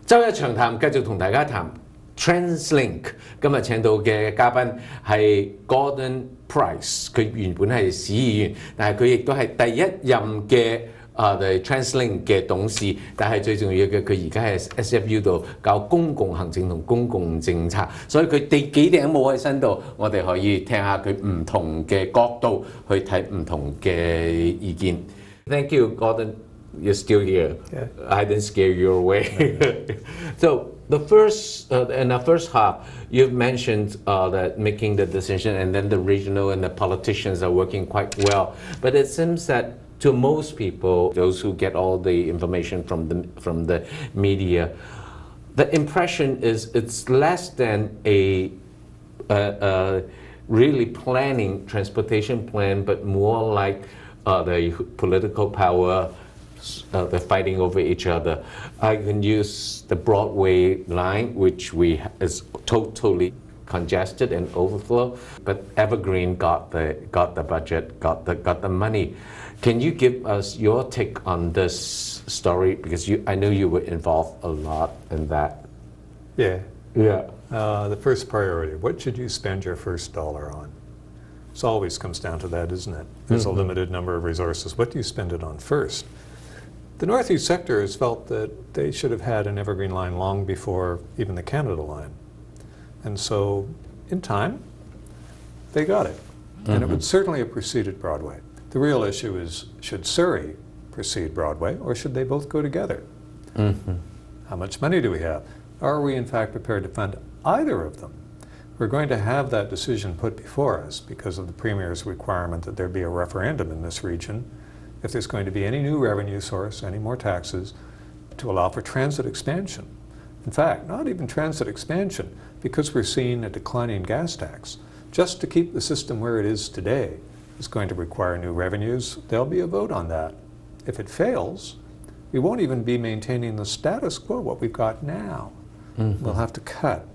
周一長談繼續同大家談 Translink， 今日請到嘅嘉賓係 Gordon Price， 佢原本係市議員，但係佢亦都係第一任嘅Translink 嘅董事，但係最重要嘅佢而家係 SFU 度教公共行政同公共政策，所以佢哋幾頂帽喺身度，我哋可以聽下佢唔同嘅角度去睇唔同嘅意見。Thank you, Gordon. You're still here. Yeah. I didn't scare you away. So in the first half, you've mentioned that making the decision, and then the regional and the politicians are working quite well. But it seems that to most people, those who get all the information from the media, the impression is it's less than a really planning transportation plan, but more like the political power. They're fighting over each other. I can use the Broadway line, which is totally congested and overflow, but Evergreen got the budget, got the money. Can you give us your take on this story? Because I know you were involved a lot in that. Yeah. Yeah. The first priority, what should you spend your first dollar on? It always comes down to that, isn't it? There's a limited number of resources. What do you spend it on first? The Northeast sector has felt that they should have had an Evergreen line long before even the Canada line. And so, in time, they got it. And it would certainly have preceded Broadway. The real issue is, should Surrey precede Broadway, or should they both go together? How much money do we have? Are we in fact prepared to fund either of them? We're going to have that decision put before us because of the Premier's requirement that there be a referendum in this region if there's going to be any new revenue source, any more taxes, to allow for transit expansion. In fact, not even transit expansion, because we're seeing a declining gas tax. Just to keep the system where it is today is going to require new revenues. There'll be a vote on that. If it fails, we won't even be maintaining the status quo, what we've got now. We'll have to cut.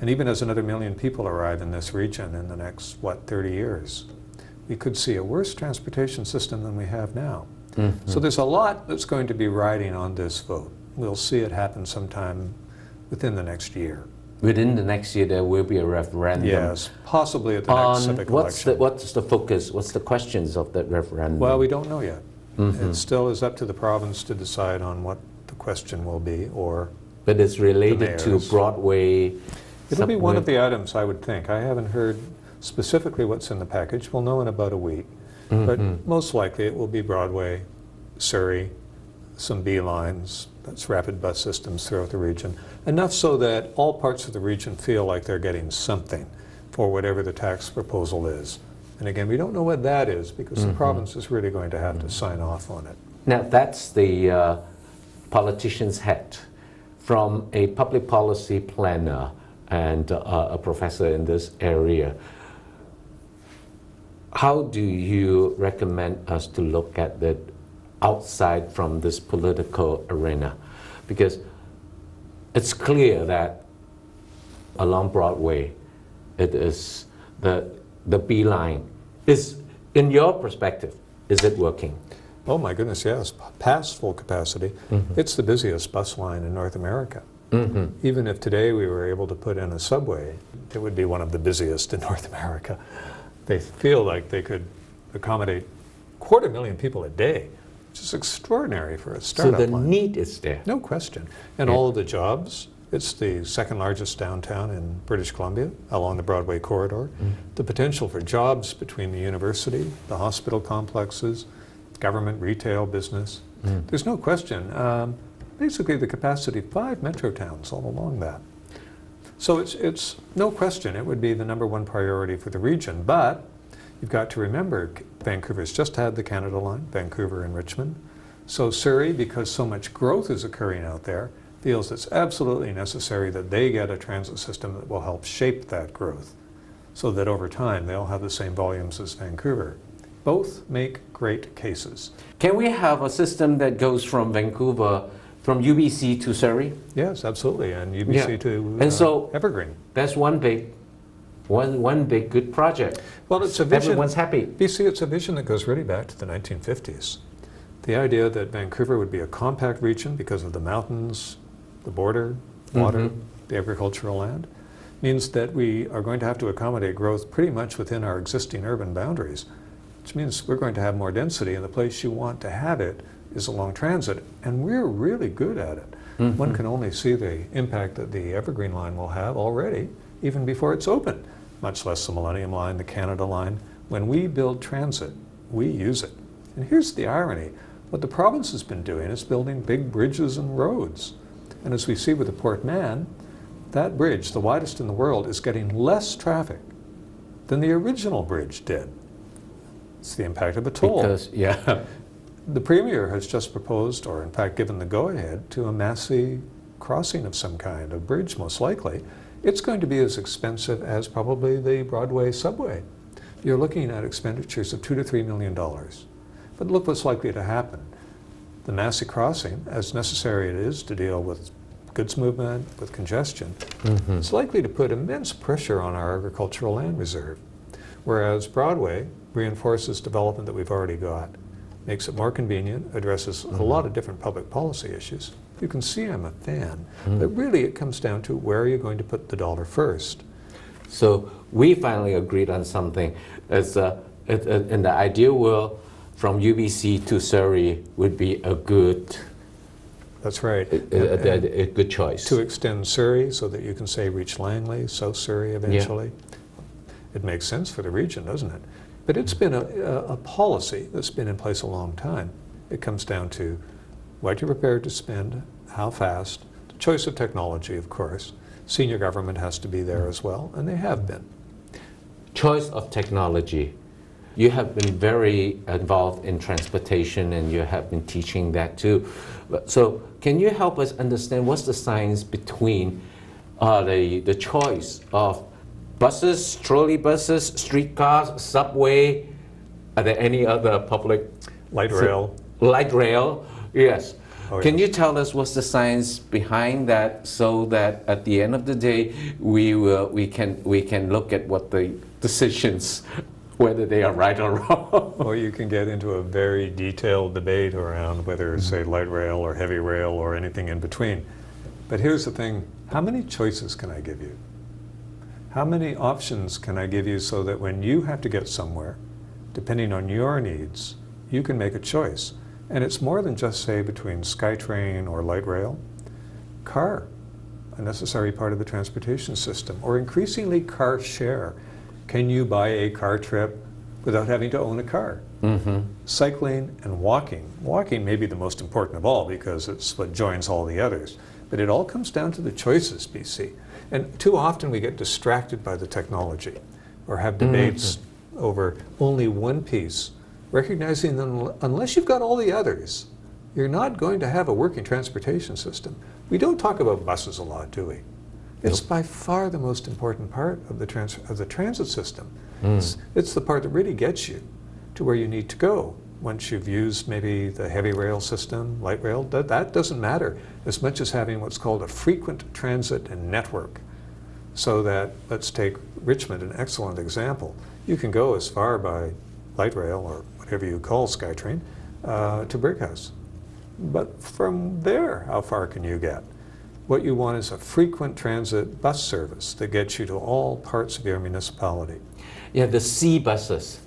And even as another 1 million people arrive in this region in the next, 30 years, we could see a worse transportation system than we have now. So there's a lot that's going to be riding on this vote. We'll see it happen sometime within the next year. Within the next year, there will be a referendum. Yes, possibly at the next civic election. What's the focus? What's the questions of that referendum? Well, we don't know yet. It still is up to the province to decide on what the question will be, or but it's related to Broadway. It'll be one of the items, I would think. I haven't heard specifically what's in the package. We'll know in about a week. But most likely it will be Broadway, Surrey, some B lines, that's rapid bus systems throughout the region. Enough so that all parts of the region feel like they're getting something for whatever the tax proposal is. And again, we don't know what that is because the province is really going to have to sign off on it. Now that's the politician's hat. From a public policy planner and a professor in this area, how do you recommend us to look at it outside from this political arena? Because it's clear that along Broadway, it is the B line. Is, in your perspective, is it working? Oh my goodness, yes. Past full capacity. It's the busiest bus line in North America. Even if today we were able to put in a subway, it would be one of the busiest in North America. They feel like they could accommodate 250,000 people a day, which is extraordinary for a startup line. So the need is there. No question. And all of the jobs, it's the second largest downtown in British Columbia along the Broadway corridor. The potential for jobs between the university, the hospital complexes, government, retail, business. There's no question. Basically the capacity of 5 metro towns all along that. So it's no question it would be the #1 priority for the region, but you've got to remember Vancouver's just had the Canada line, Vancouver and Richmond. So Surrey, because so much growth is occurring out there, feels it's absolutely necessary that they get a transit system that will help shape that growth so that over time they'll have the same volumes as Vancouver. Both make great cases. Can we have a system that goes from Vancouver, from UBC to Surrey? Yes, absolutely, and UBC to and so Evergreen. That's one big good project. Well, it's a vision. Everyone's happy. You see, it's a vision that goes really back to the 1950s. The idea that Vancouver would be a compact region because of the mountains, the border, water, the agricultural land, means that we are going to have to accommodate growth pretty much within our existing urban boundaries, which means we're going to have more density, and the place you want to have it is along transit, and we're really good at it. One can only see the impact that the Evergreen Line will have already, even before it's open, much less the Millennium Line, the Canada Line. When we build transit, we use it. And here's the irony. What the province has been doing is building big bridges and roads. And as we see with the Port Mann, that bridge, the widest in the world, is getting less traffic than the original bridge did. It's the impact of a toll. Because, yeah. The Premier has just proposed, or in fact given the go-ahead, to a Massey crossing of some kind, a bridge most likely. It's going to be as expensive as probably the Broadway subway. You're looking at expenditures of $2 to $3 million. But look what's likely to happen. The Massey crossing, as necessary it is to deal with goods movement, with congestion, it's likely to put immense pressure on our agricultural land reserve. Whereas Broadway reinforces development that we've already got, makes it more convenient, addresses a lot of different public policy issues. You can see I'm a fan, but really it comes down to where are you going to put the dollar first. So we finally agreed on something. It's, in the ideal world, from UBC to Surrey would be a good, That's right. a good choice. To extend Surrey so that you can say reach Langley, South Surrey eventually. It makes sense for the region, doesn't it? But it's been a policy that's been in place a long time. It comes down to what you're prepared to spend, how fast, the choice of technology, of course. Senior government has to be there as well, and they have been. Choice of technology. You have been very involved in transportation, and you have been teaching that too. So can you help us understand what's the science between the choice of buses, trolley buses, streetcars, subway? Are there any other public? Light rail. Light rail, yes. Oh, Can yes. you tell us what's the science behind that, so that at the end of the day we can look at what the decisions, whether they are right or wrong? Or you can get into a very detailed debate around whether, say, light rail or heavy rail or anything in between. But here's the thing, how many choices can I give you? How many options can I give you so that when you have to get somewhere, depending on your needs, you can make a choice? And it's more than just, say, between SkyTrain or light rail. Car, a necessary part of the transportation system, or increasingly car share. Can you buy a car trip without having to own a car? Cycling and walking. Walking may be the most important of all because it's what joins all the others. But it all comes down to the choices, BC. And too often we get distracted by the technology or have debates over only one piece, recognizing that unless you've got all the others, you're not going to have a working transportation system. We don't talk about buses a lot, do we? It's by far the most important part of the transit system. It's the part that really gets you to where you need to go. Once you've used maybe the heavy rail system, light rail, that doesn't matter as much as having what's called a frequent transit and network. So that, let's take Richmond, an excellent example. You can go as far by light rail or whatever you call SkyTrain to Brighouse. But from there, how far can you get? What you want is a frequent transit bus service that gets you to all parts of your municipality. Yeah, the C buses.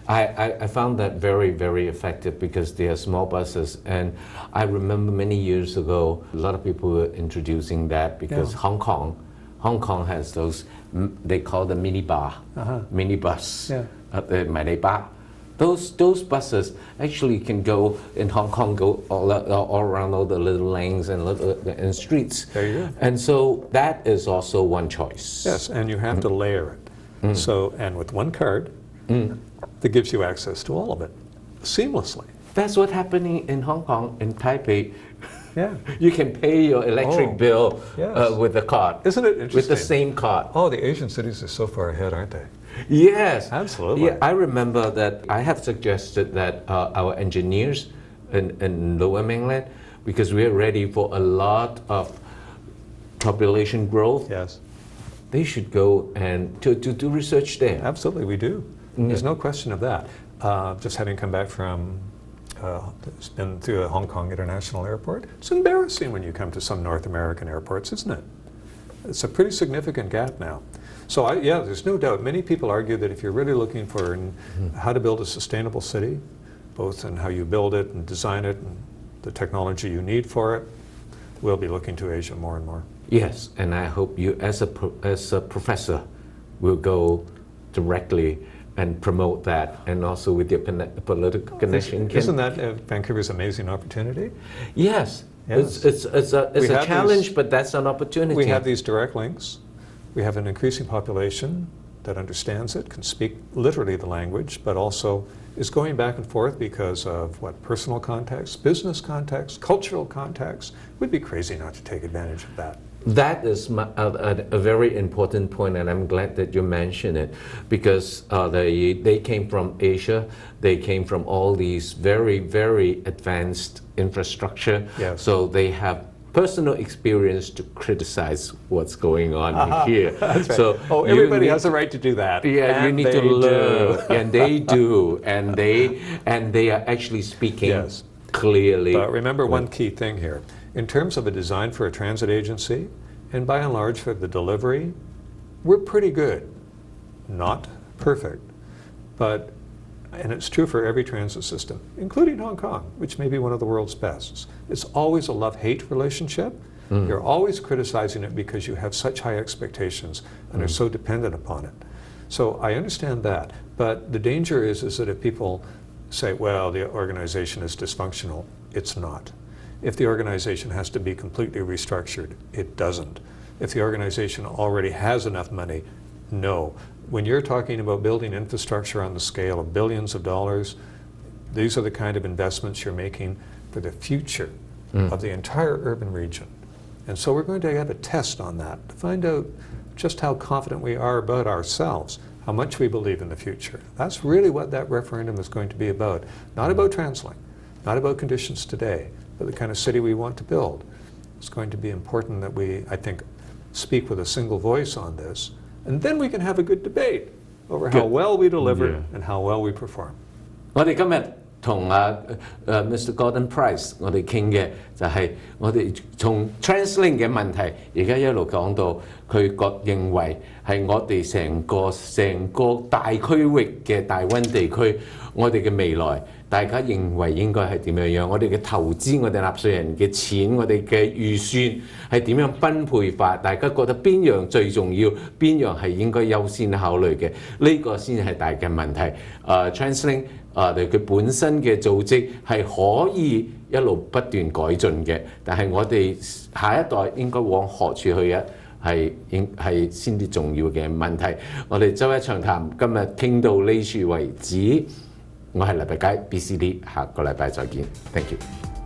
I found that very, very effective because they are small buses. And I remember many years ago, a lot of people were introducing that because Hong Kong has those, they call the minibus, the minibus. Those buses actually can go in Hong Kong, go all around all the little lanes and streets. There you go. And so that is also one choice. Yes, and you have to layer it. So, and with one card, that gives you access to all of it seamlessly. That's what's happening in Hong Kong, in Taipei. Yeah. You can pay your electric bill with the card. Isn't it interesting? With the same card. Oh, the Asian cities are so far ahead, aren't they? Yes. Absolutely. Yeah, I remember that I have suggested that our engineers in Lower Mainland, because we're ready for a lot of population growth, Yes. they should go and to do research there. Absolutely, we do. There's no question of that. Just having come back from has been through a Hong Kong International Airport. It's embarrassing when you come to some North American airports, isn't it? It's a pretty significant gap now. So there's no doubt. Many people argue that if you're really looking for how to build a sustainable city, both in how you build it and design it and the technology you need for it, we'll be looking to Asia more and more. Yes, and I hope you as a professor will go directly and promote that, and also with your political connection. Isn't that Vancouver's amazing opportunity? Yes. Yes. It's a challenge, but that's an opportunity. We have these direct links. We have an increasing population that understands it, can speak literally the language, but also is going back and forth because of personal contacts, business contacts, cultural contacts. We'd be crazy not to take advantage of that. That is a very important point, and I'm glad that you mentioned it, because they came from Asia, they came from all these very, very advanced infrastructure, Yes. so they have personal experience to criticize what's going on here. That's right. So everybody has a right to do that. Yeah, you and need to learn, do. and they do, and they are actually speaking Yes. clearly. But remember one key thing here. In terms of a design for a transit agency, and by and large for the delivery, we're pretty good. Not perfect, and it's true for every transit system, including Hong Kong, which may be one of the world's best. It's always a love-hate relationship. You're always criticizing it because you have such high expectations and are so dependent upon it. So I understand that, but the danger is that if people say, well, the organization is dysfunctional, it's not. If the organization has to be completely restructured, it doesn't. If the organization already has enough money, no. When you're talking about building infrastructure on the scale of billions of dollars, these are the kind of investments you're making for the future of the entire urban region. And so we're going to have a test on that to find out just how confident we are about ourselves, how much we believe in the future. That's really what that referendum is going to be about. Not about Translink, not about conditions today, but the kind of city we want to build. It's going to be important that we, I think, speak with a single voice on this, and then we can have a good debate over how well we deliver and how well we perform. 我哋今日同Mr. Gordon Price 我哋傾嘅就係我哋從 Translink 嘅問題，而家一路講到佢認為係我哋成個大區域嘅大灣地區，我哋嘅未來。大家認為應該係點樣？我哋嘅投資，我哋納稅人嘅錢，我哋嘅預算係點樣分配法？大家覺得邊樣最重要？邊樣係應該優先考慮嘅？呢個先係大嘅問題。Translink 佢本身嘅組織係可以一路不斷改進嘅，但係我哋下一代應該往何處去啊？係先至重要嘅問題。我哋周一長談今日傾到呢處為止。我係黎伯佳 BCD， 下個禮拜再見。Thank you。